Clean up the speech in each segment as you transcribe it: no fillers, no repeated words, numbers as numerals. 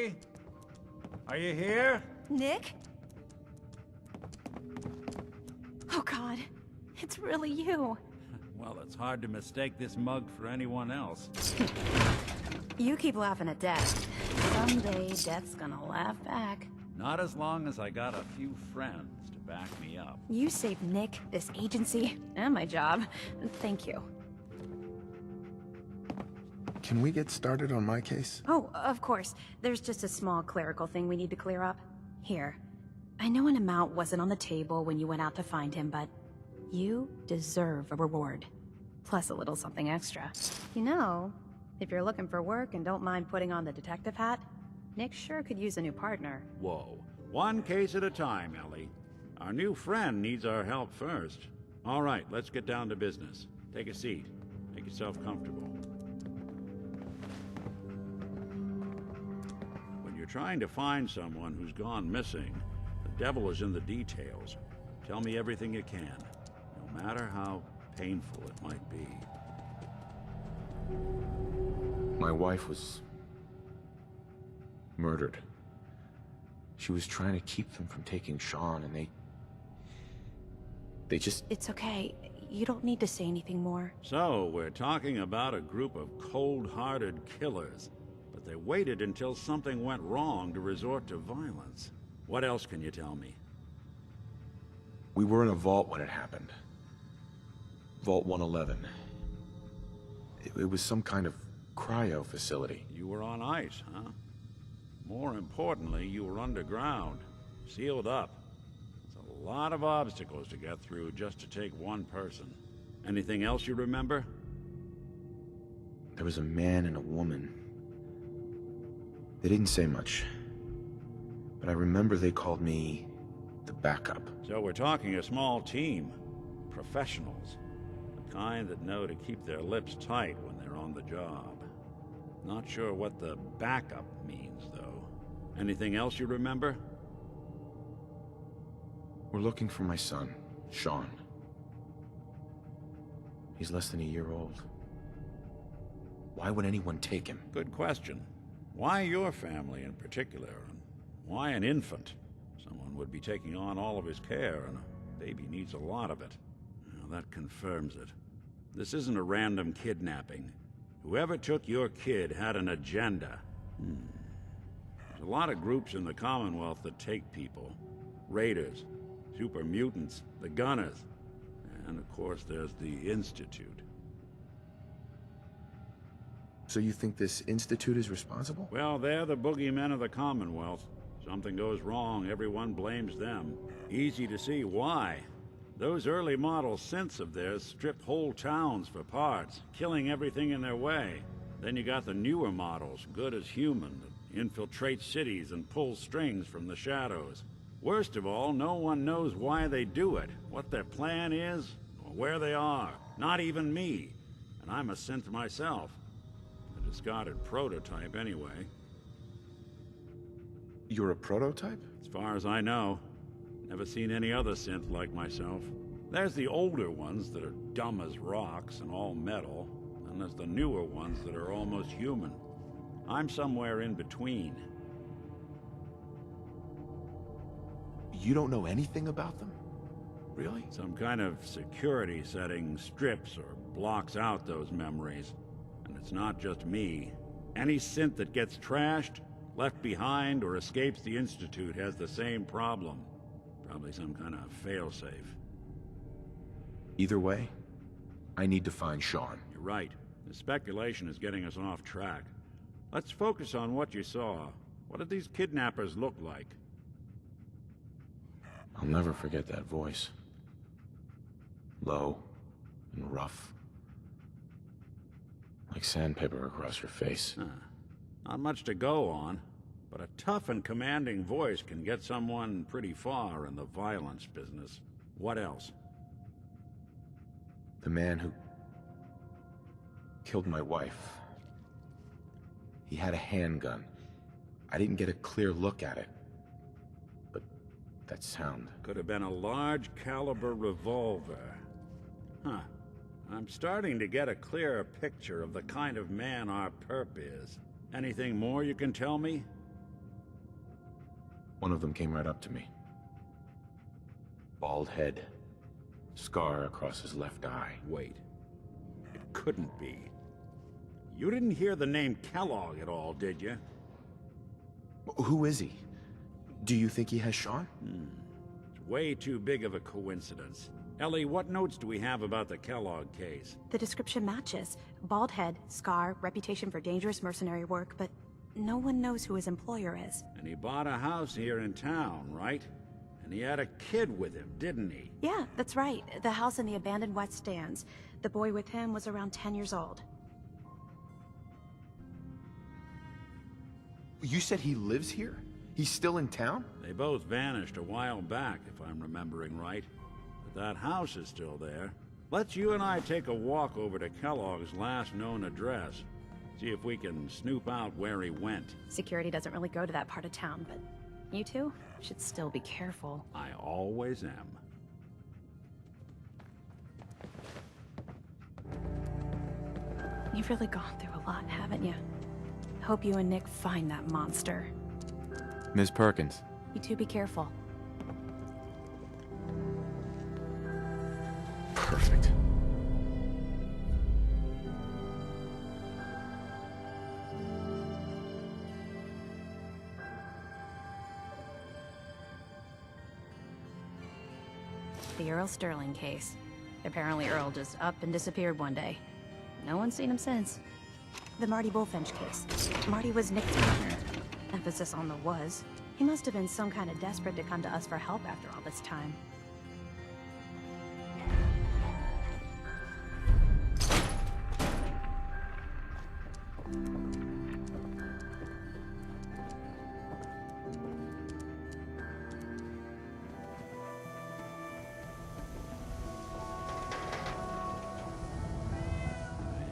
Ellie? Are you here? Nick? Oh God, it's really you. Well, it's hard to mistake this mug for anyone else. You keep laughing at Death. Someday, Death's gonna laugh back. Not as long as I got a few friends to back me up. You saved Nick, this agency, and my job. Thank you. Can we get started on my case? Oh, of course. There's just a small clerical thing we need to clear up. Here. I know an amount wasn't on the table when you went out to find him, but you deserve a reward. Plus a little something extra. You know, if you're looking for work and don't mind putting on the detective hat, Nick sure could use a new partner. Whoa. One case at a time, Ellie. Our new friend needs our help first. All right, let's get down to business. Take a seat. Make yourself comfortable. When you're trying to find someone who's gone missing, the devil is in the details. Tell me everything you can, no matter how painful it might be. My wife was murdered. She was trying to keep them from taking Shaun, and they just... It's okay. You don't need to say anything more. So, we're talking about a group of cold-hearted killers, but they waited until something went wrong to resort to violence. What else can you tell me? We were in a vault when it happened. Vault 111. It was some kind of cryo facility. You were on ice, huh? More importantly, you were underground, sealed up. It's a lot of obstacles to get through just to take one person. Anything else you remember? There was a man and a woman. They didn't say much, but I remember they called me the backup. So we're talking a small team. Professionals. The kind that know to keep their lips tight when they're on the job. Not sure what the backup means, though. Anything else you remember? We're looking for my son, Shaun. He's less than a year old. Why would anyone take him? Good question. Why your family in particular? And why an infant? Someone would be taking on all of his care, and a baby needs a lot of it. Well, that confirms it. This isn't a random kidnapping. Whoever took your kid had an agenda. There's a lot of groups in the Commonwealth that take people. Raiders, super mutants, the Gunners, and of course there's the Institute. So you think this Institute is responsible? Well, they're the boogeymen of the Commonwealth. Something goes wrong, everyone blames them. Easy to see why. Those early model synths of theirs stripped whole towns for parts, killing everything in their way. Then you got the newer models, good as human, that infiltrate cities and pull strings from the shadows. Worst of all, no one knows why they do it, what their plan is, or where they are. Not even me. And I'm a synth myself. A discarded prototype anyway. You're a prototype? As far as I know. Never seen any other synth like myself. There's the older ones that are dumb as rocks and all metal, and there's the newer ones that are almost human. I'm somewhere in between. You don't know anything about them? Really? Some kind of security setting strips or blocks out those memories. And it's not just me. Any synth that gets trashed, left behind, or escapes the Institute has the same problem. Probably some kind of failsafe. Either way, I need to find Shaun. You're right. The speculation is getting us off track. Let's focus on what you saw. What did these kidnappers look like? I'll never forget that voice. Low and rough. Like sandpaper across your face. Not much to go on. But a tough and commanding voice can get someone pretty far in the violence business. What else? The man who killed my wife. He had a handgun. I didn't get a clear look at it. But that sound. Could have been a large caliber revolver. Huh. I'm starting to get a clearer picture of the kind of man our perp is. Anything more you can tell me? One of them came right up to me. Bald head. Scar across his left eye. Wait. It couldn't be. You didn't hear the name Kellogg at all, did you? Who is he? Do you think he has Shaun? It's way too big of a coincidence. Ellie, what notes do we have about the Kellogg case? The description matches. Bald head, scar, reputation for dangerous mercenary work, but no one knows who his employer is. And he bought a house here in town, right? And he had a kid with him, didn't he? Yeah, that's right. The house in the abandoned West Stands. The boy with him was around 10 years old. You said he lives here? He's still in town? They both vanished a while back, if I'm remembering right. But that house is still there. Let's you and I take a walk over to Kellogg's last known address. See if we can snoop out where he went. Security doesn't really go to that part of town, but you two should still be careful. I always am. You've really gone through a lot, haven't you? Hope you and Nick find that monster. Ms. Perkins. You two be careful. Perfect. The Earl Sterling case. Apparently Earl just up and disappeared one day. No one's seen him since. The Marty Bullfinch case. Marty was Nick's partner. Emphasis on the was. He must have been some kind of desperate to come to us for help after all this time.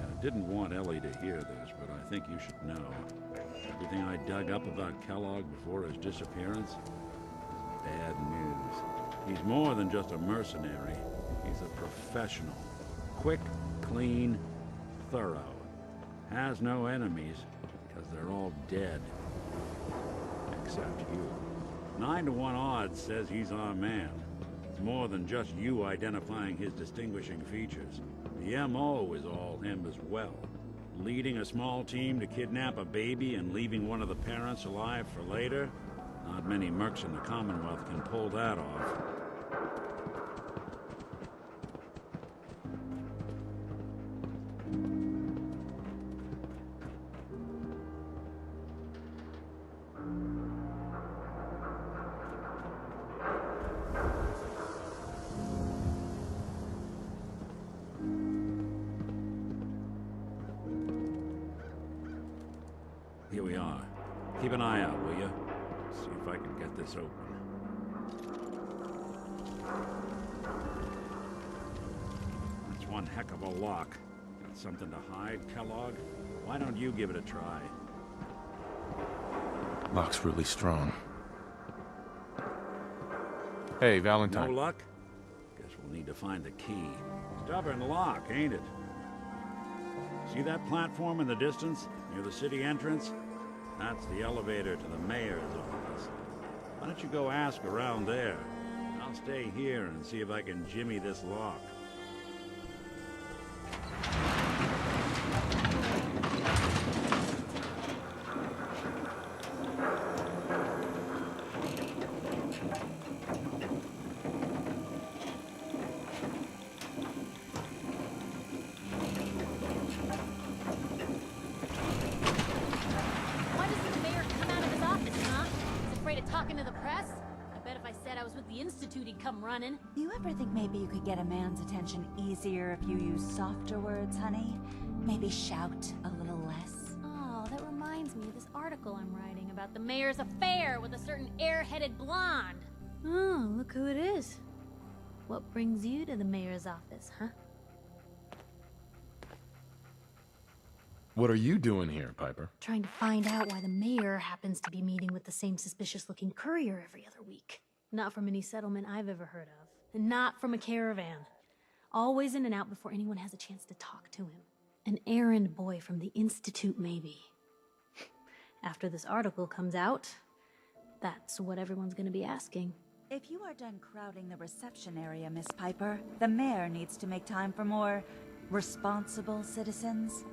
I didn't want Ellie to hear this, but I think you should know. Everything I dug up about Kellogg before his disappearance is bad news. He's more than just a mercenary. He's a professional. Quick, clean, thorough. Has no enemies, because they're all dead. Except you. 9 to 1 odds says he's our man. It's more than just you identifying his distinguishing features. The M.O. is all him as well. Leading a small team to kidnap a baby and leaving one of the parents alive for later? Not many mercs in the Commonwealth can pull that off. Here we are. Keep an eye out, will you? See if I can get this open. That's one heck of a lock. Got something to hide, Kellogg? Why don't you give it a try? Lock's really strong. Hey, Valentine. No luck? Guess we'll need to find the key. Stubborn lock, ain't it? See that platform in the distance, near the city entrance? That's the elevator to the mayor's office. Why don't you go ask around there? I'll stay here and see if I can jimmy this lock. Why doesn't the mayor come out of his office, huh? He's afraid of talking to the press? I bet if I said I was with the Institute, he'd come running. Do you ever think maybe you could get a man's attention easier if you use softer words, honey? Maybe shout a little less? Oh, that reminds me of this article I'm writing about the mayor's affair with a certain air-headed blonde. Oh, look who it is. What brings you to the mayor's office, huh? What are you doing here, Piper? Trying to find out why the mayor happens to be meeting with the same suspicious-looking courier every other week. Not from any settlement I've ever heard of. And not from a caravan. Always in and out before anyone has a chance to talk to him. An errand boy from the Institute, maybe. After this article comes out, That's what everyone's gonna be asking. If you are done crowding the reception area, Miss Piper, the mayor needs to make time for more responsible citizens.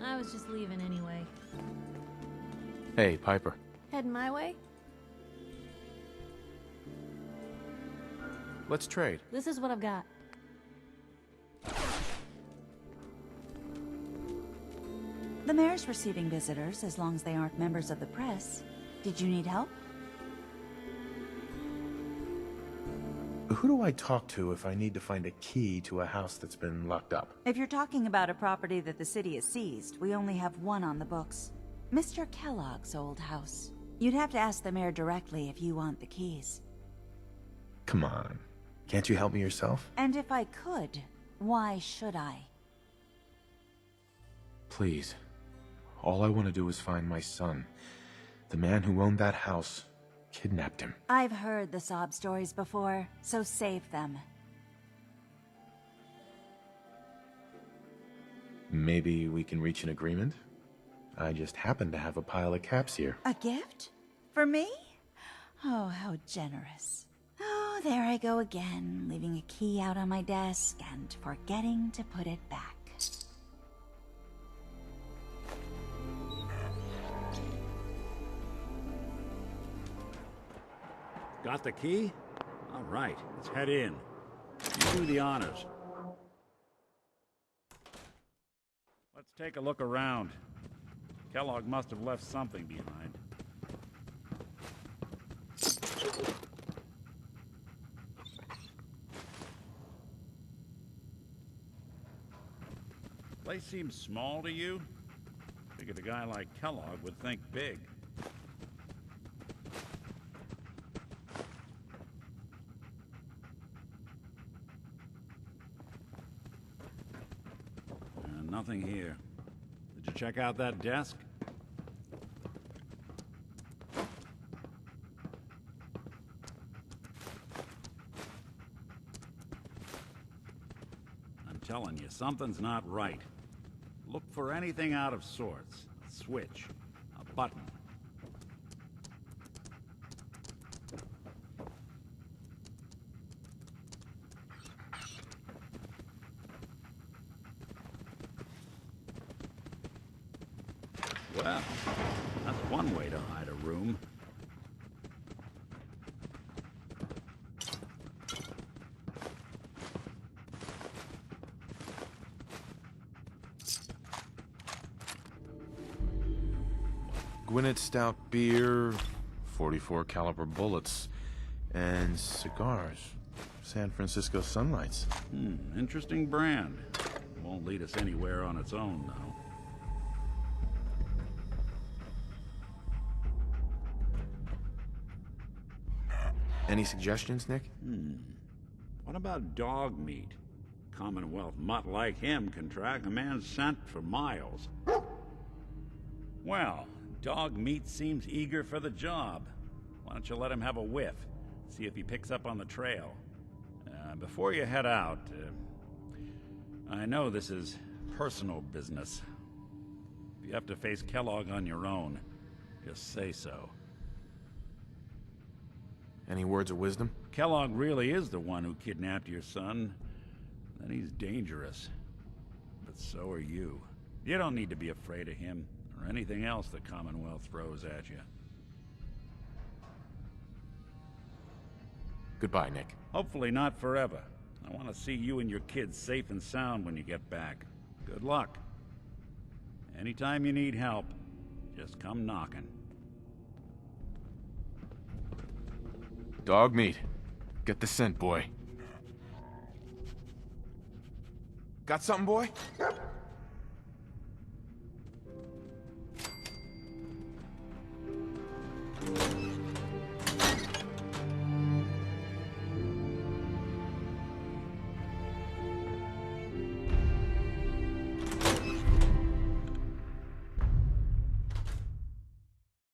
I was just leaving anyway. Hey, Piper. Heading my way? Let's trade. This is what I've got. The mayor's receiving visitors as long as they aren't members of the press. Did you need help? Who do I talk to if I need to find a key to a house that's been locked up? If you're talking about a property that the city has seized, we only have one on the books. Mr. Kellogg's old house. You'd have to ask the mayor directly if you want the keys. Come on. Can't you help me yourself? And if I could, why should I? Please. All I want to do is find my son. The man who owned that house kidnapped him. I've heard the sob stories before, so save them. Maybe we can reach an agreement? I just happen to have a pile of caps here. A gift? For me? Oh, how generous. Oh, there I go again, leaving a key out on my desk and forgetting to put it back. Got the key? All right, let's head in. You do the honors. Let's take a look around. Kellogg must have left something behind. Place seems small to you? Figured a guy like Kellogg would think big. Nothing here. Did you check out that desk? I'm telling you, something's not right. Look for anything out of sorts. A switch, a button. Well, that's one way to hide a room. Gwinnett Stout beer, 44 caliber bullets, and cigars. San Francisco Sunlights. Interesting brand. Won't lead us anywhere on its own, though. Any suggestions, Nick? What about dog meat? Commonwealth mutt like him can track a man's scent for miles. Well, dog meat seems eager for the job. Why don't you let him have a whiff? See if he picks up on the trail. Before you head out, I know this is personal business. If you have to face Kellogg on your own, just say so. Any words of wisdom? Kellogg really is the one who kidnapped your son. Then he's dangerous. But so are you. You don't need to be afraid of him, or anything else the Commonwealth throws at you. Goodbye, Nick. Hopefully not forever. I want to see you and your kids safe and sound when you get back. Good luck. Anytime you need help, just come knocking. Dog meat. Get the scent, boy. Got something, boy?